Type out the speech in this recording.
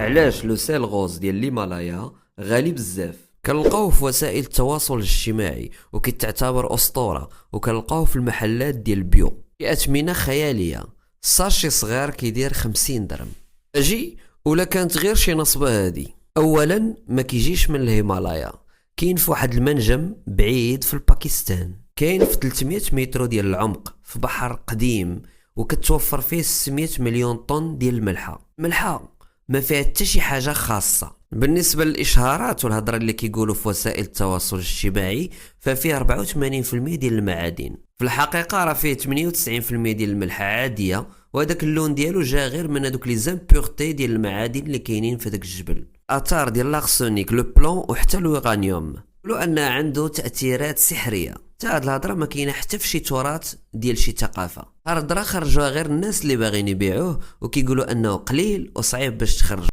علاش لو سيل غوز ديال الهيمالايا غالي بزاف؟ كنلقاوه في وسائل التواصل الاجتماعي وكتعتبر اسطوره، وكنلقاوه في المحلات ديال البيو بأثمنة خياليه. ساشي صغير كيدير 50 درهم. اجي ولا كانت غير شي نصبه هادي. اولا ما كيجيش من الهيمالايا، كاين في واحد المنجم بعيد في الباكستان، كاين في 300 متر ديال العمق في بحر قديم، وكتوفر فيه 600 مليون طن ديال الملحه ما فيها حتى شي حاجه خاصه. بالنسبه للاشهارات والهضره اللي كيقولوا في وسائل التواصل الاجتماعي، ففيه 84% ديال المعادن. في الحقيقه راه فيه 98% ديال الملحه عاديه، وهذاك اللون ديالو جا غير من هذوك لي زامبورتي ديال المعادن اللي كاينين في داك الجبل. اثار ديال لاغسونيك، لو بلون وحتى اليورانيوم، قالوا انه عنده تاثيرات سحريه. حتى هاد الهضره ما كاينه حتى في شي تراث ديال شي ثقافه. هاد الهضره خرجوها غير الناس اللي باغيين يبيعوه، وكيقولوا انه قليل وصعيب باش تخرج.